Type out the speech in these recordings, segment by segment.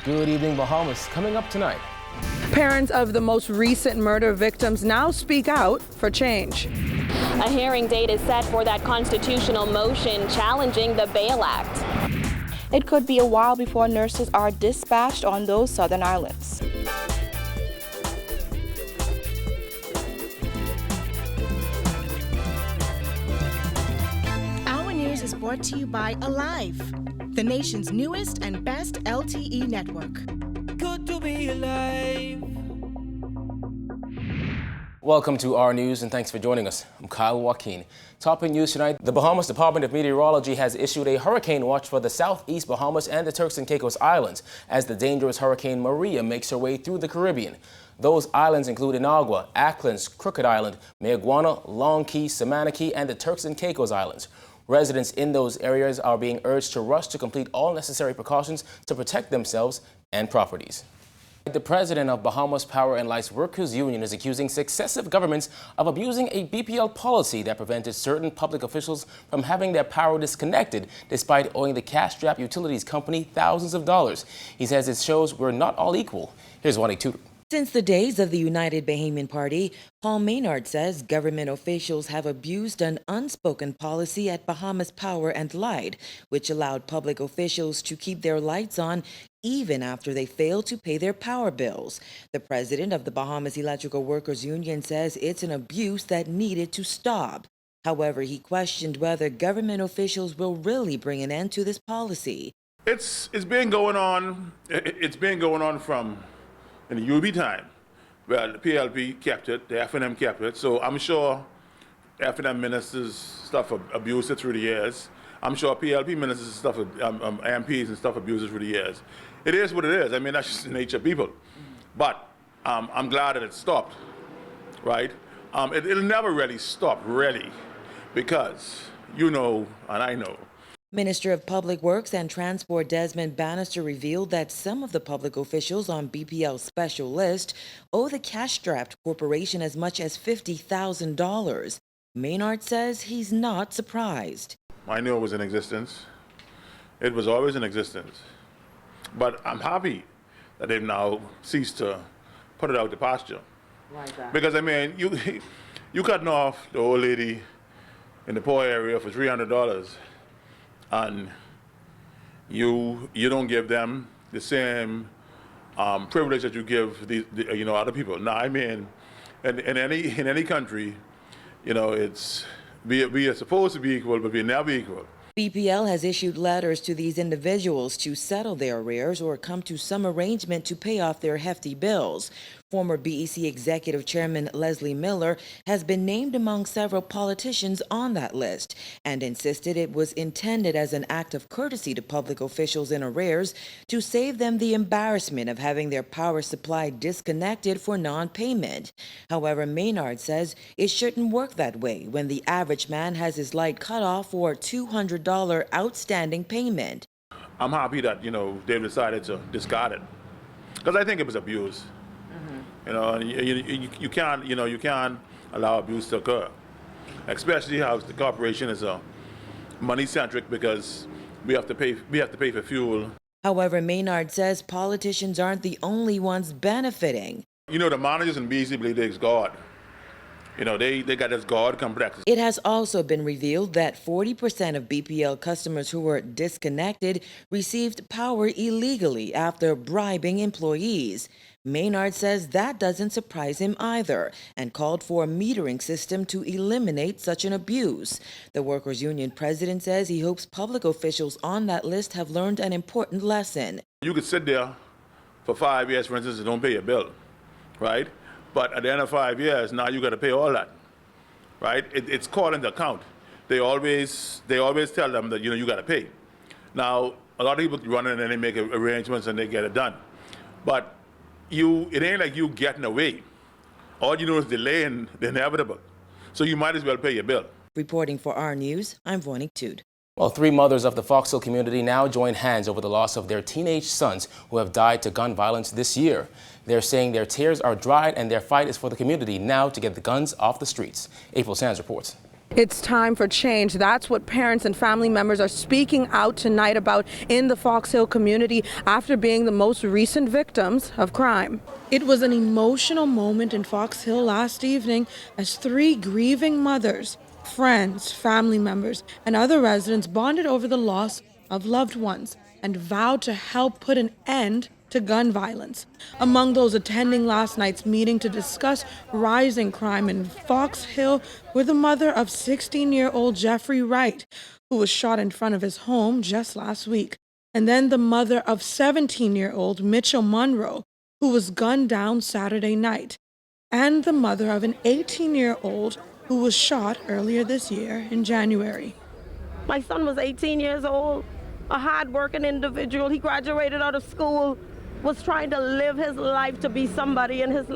Good evening, Bahamas. Coming up tonight. Parents of the most recent murder victims now speak out for change. A hearing date is set for that constitutional motion challenging the Bail Act. It could be a while before nurses are dispatched on those southern islands. Our news is brought to you by Alive, the nation's newest and best LTE network. Good to be alive. Welcome to our news and thanks for joining us. I'm Kyle Joaquin. Topping news tonight, the Bahamas Department of Meteorology has issued a hurricane watch for the southeast Bahamas and the Turks and Caicos Islands as the dangerous Hurricane Maria makes her way through the Caribbean. Those islands include Inagua, Acklins, Crooked Island, Mayaguana, Long Key, Samana Key, and the Turks and Caicos Islands. Residents in those areas are being urged to rush to complete all necessary precautions to protect themselves and properties. The president of Bahamas Power and Lights Workers Union is accusing successive governments of abusing a BPL policy that prevented certain public officials from having their power disconnected despite owing the cash-strapped utilities company thousands of dollars. He says it shows we're not all equal. Here's Wani Tudor. Since the days of the United Bahamian Party, Paul Maynard says government officials have abused an unspoken policy at Bahamas Power and Light, which allowed public officials to keep their lights on even after they failed to pay their power bills. The president of the Bahamas Electrical Workers Union says it's an abuse that needed to stop. However, he questioned whether government officials will really bring an end to this policy. It's been going on. It's been going on from in the UB time. Well, the PLP kept it, the F&M kept it, so I'm sure F&M ministers stuff abused it through the years. I'm sure PLP ministers stuff, MPs and stuff abused it through the years. It is what it is. I mean, that's just the nature of people. But I'm glad that it stopped, right? It'll never really stop, really, because you know, and I know, Minister of Public Works and Transport Desmond Bannister revealed that some of the public officials on BPL's special list owe the cash-strapped corporation as much as $50,000. Maynard says he's not surprised. I knew it was in existence. It was always in existence. But I'm happy that they've now ceased to put it out to pasture. Why is that? Because, I mean, you cutting off the old lady in the poor area for $300. And you don't give them the same privilege that you give the other people. Now, I mean, in any country, you know, we are supposed to be equal, but we're never equal. BPL has issued letters to these individuals to settle their arrears or come to some arrangement to pay off their hefty bills. Former BEC Executive Chairman Leslie Miller has been named among several politicians on that list and insisted it was intended as an act of courtesy to public officials in arrears to save them the embarrassment of having their power supply disconnected for non-payment. However, Maynard says it shouldn't work that way when the average man has his light cut off for a $200 outstanding payment. I'm happy that, you know, they've decided to discard it because I think it was abuse. You know, you can't allow abuse to occur, especially how the corporation is money-centric because we have to pay for fuel. However, Maynard says politicians aren't the only ones benefiting. You know, the managers in BC believe they're God. You know, they got this God complex. It has also been revealed that 40% of BPL customers who were disconnected received power illegally after bribing employees. Maynard says that doesn't surprise him either and called for a metering system to eliminate such an abuse. The Workers' Union president says he hopes public officials on that list have learned an important lesson. You could sit there for 5 years, for instance, and don't pay your bill, right? But at the end of 5 years, now you got to pay all that, right? It's called into account. They always tell them that, you know, you got to pay. Now, a lot of people run in and they make arrangements and they get it done. But it ain't like you getting away. All you know is delaying the inevitable. So you might as well pay your bill. Reporting for our news, I'm Vonique Tude. Well, 3 mothers of the Foxhill community now join hands over the loss of their teenage sons who have died to gun violence this year. They're saying their tears are dried and their fight is for the community now to get the guns off the streets. April Sands reports. It's time for change. That's what parents and family members are speaking out tonight about in the Fox Hill community after being the most recent victims of crime. It was an emotional moment in Fox Hill last evening as 3 grieving mothers, friends, family members, and other residents bonded over the loss of loved ones and vowed to help put an end to gun violence. Among those attending last night's meeting to discuss rising crime in Fox Hill were the mother of 16-year-old Jeffrey Wright, who was shot in front of his home just last week, and then the mother of 17-year-old Mitchell Monroe, who was gunned down Saturday night, and the mother of an 18-year-old who was shot earlier this year in January. My son was 18 years old, a hard-working individual. He graduated out of school, was trying to live his life to be somebody in his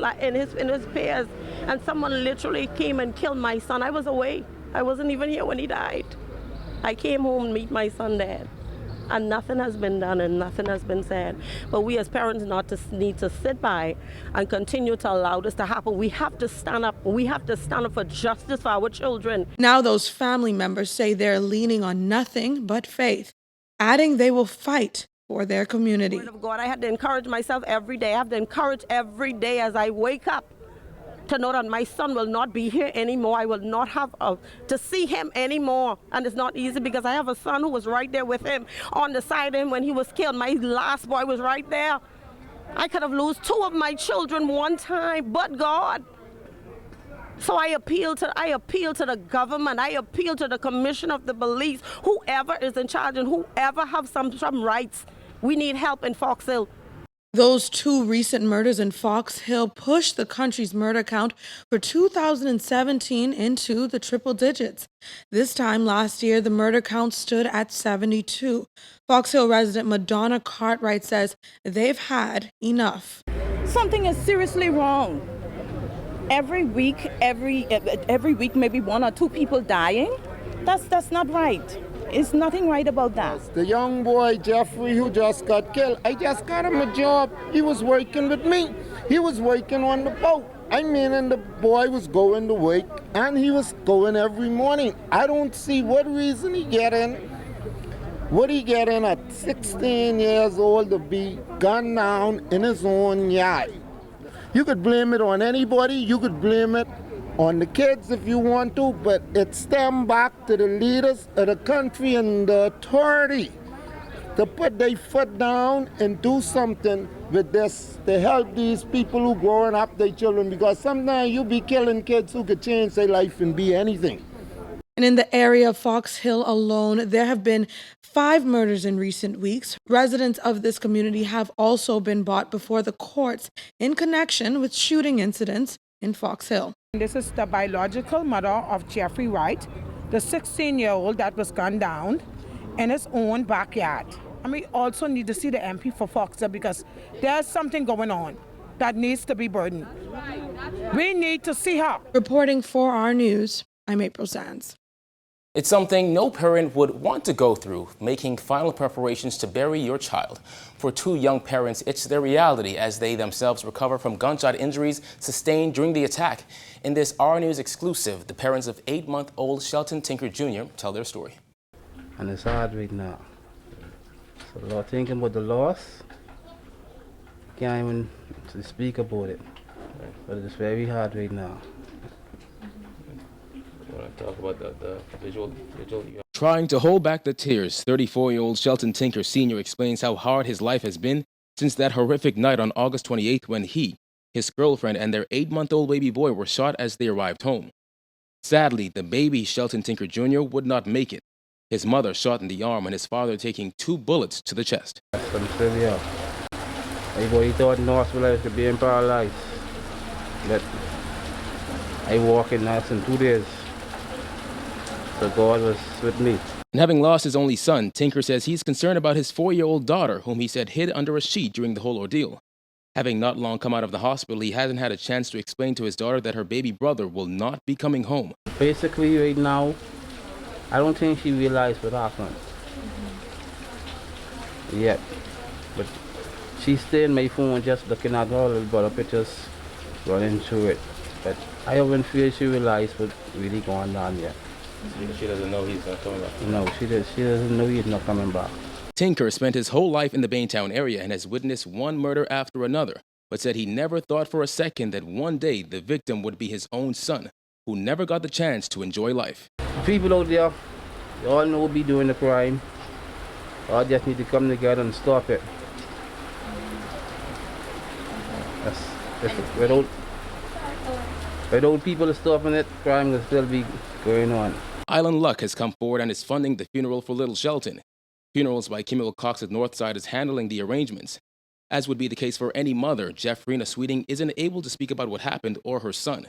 peers, and someone literally came and killed my son. I was away. I wasn't even here when he died. I came home to meet my son dead, and nothing has been done and nothing has been said. But we as parents need to sit by and continue to allow this to happen. We have to stand up. We have to stand up for justice for our children. Now those family members say they're leaning on nothing but faith, adding they will fight for their community. Word of God, I had to encourage myself every day. I have to encourage every day as I wake up to know that my son will not be here anymore. I will not have to see him anymore. And it's not easy because I have a son who was right there with him on the side of him when he was killed. My last boy was right there. I could have lost 2 of my children one time, but God. So I appeal to the government. I appeal to the commission of the police, whoever is in charge and whoever have some rights. We need help in Fox Hill. Those 2 recent murders in Fox Hill pushed the country's murder count for 2017 into the triple digits. This time last year, the murder count stood at 72. Fox Hill resident Madonna Cartwright says they've had enough. Something is seriously wrong. Every week, maybe 1 or 2 people dying. That's not right. It's nothing right about that. The young boy, Jeffrey, who just got killed, I just got him a job. He was working with me. He was working on the boat. And the boy was going to work, and he was going every morning. I don't see what reason he get in. What he get in at 16 years old to be gunned down in his own yard. You could blame it on anybody. You could blame it on the kids if you want to, but it stems back to the leaders of the country and the authority to put their foot down and do something with this to help these people who growing up their children, because sometimes you be killing kids who could change their life and be anything. And in the area of Fox Hill alone, there have been 5 murders in recent weeks. Residents of this community have also been brought before the courts in connection with shooting incidents in Fox Hill. This is the biological mother of Jeffrey Wright, the 16-year-old that was gunned down in his own backyard. And we also need to see the MP for Fox Hill because there's something going on that needs to be burdened. We need to see her. Reporting for our news, I'm April Sands. It's something no parent would want to go through, making final preparations to bury your child. For 2 young parents, it's their reality as they themselves recover from gunshot injuries sustained during the attack. In this R News exclusive, the parents of 8-month-old Shelton Tinker Jr. tell their story. And it's hard right now. So a lot thinking about the loss. Can't even speak about it. But it's very hard right now. Talk about the visual. Trying to hold back the tears, 34-year-old Shelton Tinker Sr. explains how hard his life has been since that horrific night on August 28th when he, his girlfriend, and their 8-month-old baby boy were shot as they arrived home. Sadly, the baby, Shelton Tinker Jr., would not make it. His mother shot in the arm and his father taking 2 bullets to the chest. That's really up. He thought in the hospital I was being paralyzed. But I walked in less than 2 days. So God was with me. And having lost his only son, Tinker says he's concerned about his 4-year-old daughter, whom he said hid under a sheet during the whole ordeal. Having not long come out of the hospital, he hasn't had a chance to explain to his daughter that her baby brother will not be coming home. Basically, right now, I don't think she realized what happened yet. But she's still on my phone just looking at all the brother pictures, running through it. But I haven't feel she realized what's really going on yet. She doesn't know he's not coming back. No, she doesn't know he's not coming back. Tinker spent his whole life in the Baintown area and has witnessed one murder after another, but said he never thought for a second that one day the victim would be his own son, who never got the chance to enjoy life. People out there, they all know be doing the crime. All just need to come together and stop it. Without people stopping it, crime will still be going on. Island Luck has come forward and is funding the funeral for little Shelton. Funerals by Kimmy Wilcox at Northside is handling the arrangements. As would be the case for any mother, Jeffrina Sweeting isn't able to speak about what happened or her son.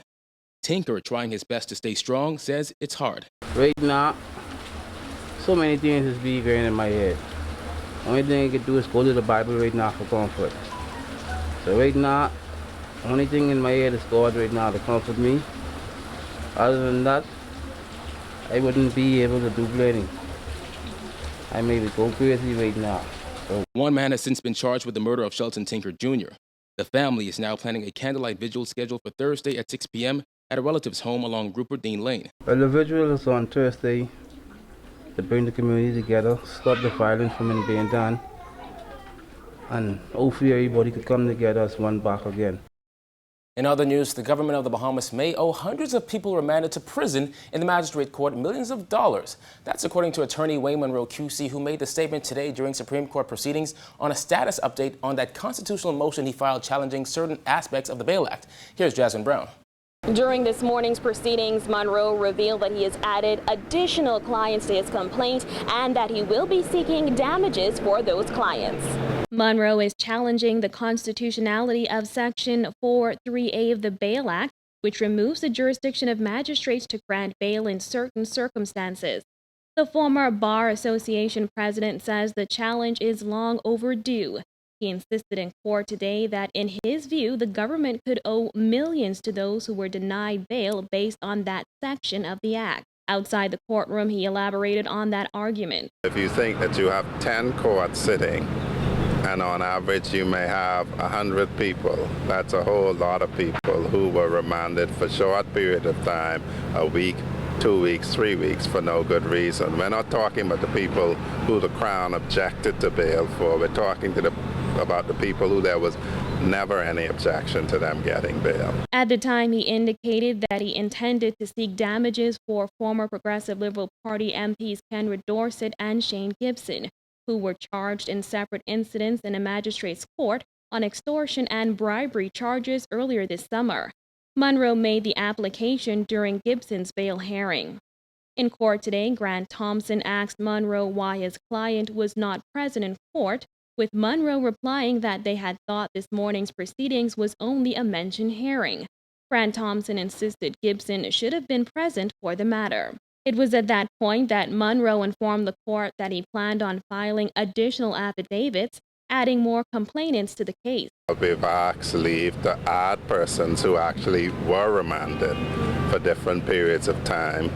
Tinker, trying his best to stay strong, says it's hard. Right now, so many things is being going in my head. Only thing I can do is go to the Bible right now for comfort. So right now, only thing in my head is God right now to comfort me. Other than that, I wouldn't be able to do plenty. I may be go crazy right now. So. One man has since been charged with the murder of Shelton Tinker Jr. The family is now planning a candlelight vigil scheduled for Thursday at 6 p.m. at a relative's home along Rupert Dean Lane. Well, the vigil is on Thursday to bring the community together, stop the violence from being done, and hopefully everybody could come together as one back again. In other news, the government of the Bahamas may owe hundreds of people remanded to prison in the magistrate court millions of dollars. That's according to attorney Monroe QC, who made the statement today during Supreme Court proceedings on a status update on that constitutional motion he filed challenging certain aspects of the Bail Act. Here's Jasmine Brown. During this morning's proceedings, Monroe revealed that he has added additional clients to his complaint and that he will be seeking damages for those clients. Monroe is challenging the constitutionality of Section 4.3a of the Bail Act, which removes the jurisdiction of magistrates to grant bail in certain circumstances. The former Bar Association president says the challenge is long overdue. He insisted in court today that, in his view, the government could owe millions to those who were denied bail based on that section of the act. Outside the courtroom, he elaborated on that argument. If you think that you have 10 courts sitting, and on average you may have 100 people, that's a whole lot of people who were remanded for a short period of time, a week, 2 weeks, 3 weeks, for no good reason. We're not talking about the people who the Crown objected to bail for. We're talking about the people who there was never any objection to them getting bail. At the time, he indicated that he intended to seek damages for former Progressive Liberal Party MPs Kenred Dorset and Shane Gibson, who were charged in separate incidents in a magistrate's court on extortion and bribery charges earlier this summer. Monroe made the application during Gibson's bail hearing. In court today, Grant Thompson asked Monroe why his client was not present in court, with Monroe replying that they had thought this morning's proceedings was only a mention hearing. Grant Thompson insisted Gibson should have been present for the matter. It was at that point that Monroe informed the court that he planned on filing additional affidavits, adding more complainants to the case. We've asked leave to add persons who actually were remanded for different periods of time,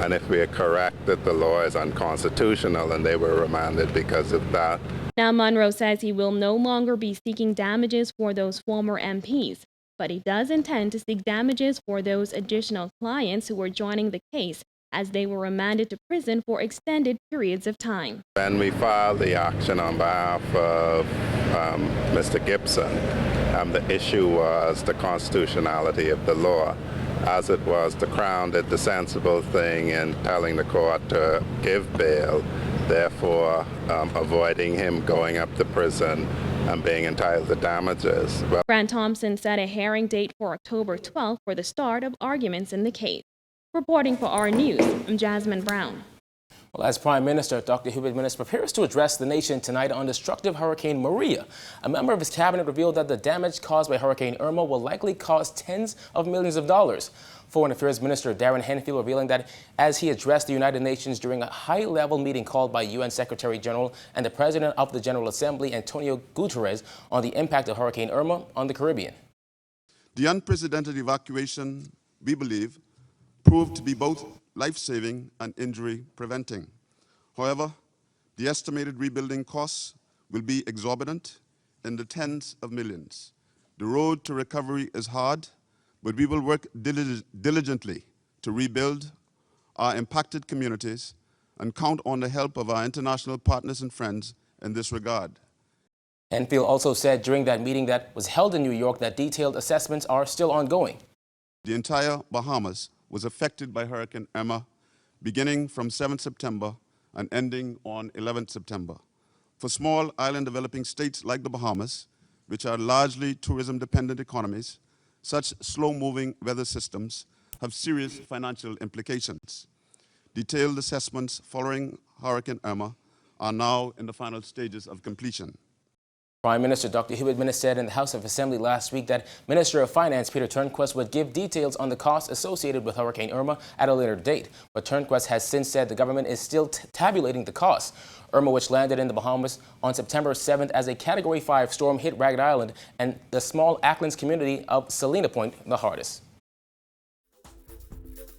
and if we are correct that the law is unconstitutional and they were remanded because of that. Now, Monroe says he will no longer be seeking damages for those former MPs, but he does intend to seek damages for those additional clients who were joining the case as they were remanded to prison for extended periods of time. When we filed the action on behalf of Mr. Gibson, the issue was the constitutionality of the law. As it was, the Crown did the sensible thing in telling the court to give bail, therefore avoiding him going up to prison and being entitled to damages. Well, Grant Thompson set a hearing date for October 12th for the start of arguments in the case. Reporting for our News, I'm Jasmine Brown. Well, as Prime Minister, Dr. Hubert Minnis prepares to address the nation tonight on destructive Hurricane Maria. A member of his cabinet revealed that the damage caused by Hurricane Irma will likely cost tens of millions of dollars. Foreign Affairs Minister Darren Henfield revealing that as he addressed the United Nations during a high-level meeting called by UN Secretary General and the President of the General Assembly, Antonio Guterres, on the impact of Hurricane Irma on the Caribbean. The unprecedented evacuation, we believe, proved to be both life-saving and injury-preventing. However, the estimated rebuilding costs will be exorbitant in the tens of millions. The road to recovery is hard, but we will work diligently to rebuild our impacted communities and count on the help of our international partners and friends in this regard. Enfield also said during that meeting that was held in New York that detailed assessments are still ongoing. The entire Bahamas was affected by Hurricane Irma, beginning from 7th September and ending on 11th September. For small island developing states like the Bahamas, which are largely tourism-dependent economies, such slow-moving weather systems have serious financial implications. Detailed assessments following Hurricane Irma are now in the final stages of completion. Prime Minister Dr. Hubert Minnis said in the House of Assembly last week that Minister of Finance Peter Turnquist would give details on the costs associated with Hurricane Irma at a later date. But Turnquist has since said the government is still tabulating the costs. Irma, which landed in the Bahamas on September 7th as a Category 5 storm, hit Ragged Island and the small Acklands community of Salina Point the hardest.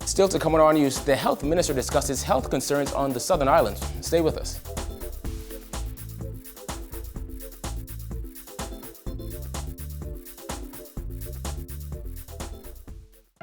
Still to come on our news, the health minister discusses health concerns on the Southern Islands. Stay with us.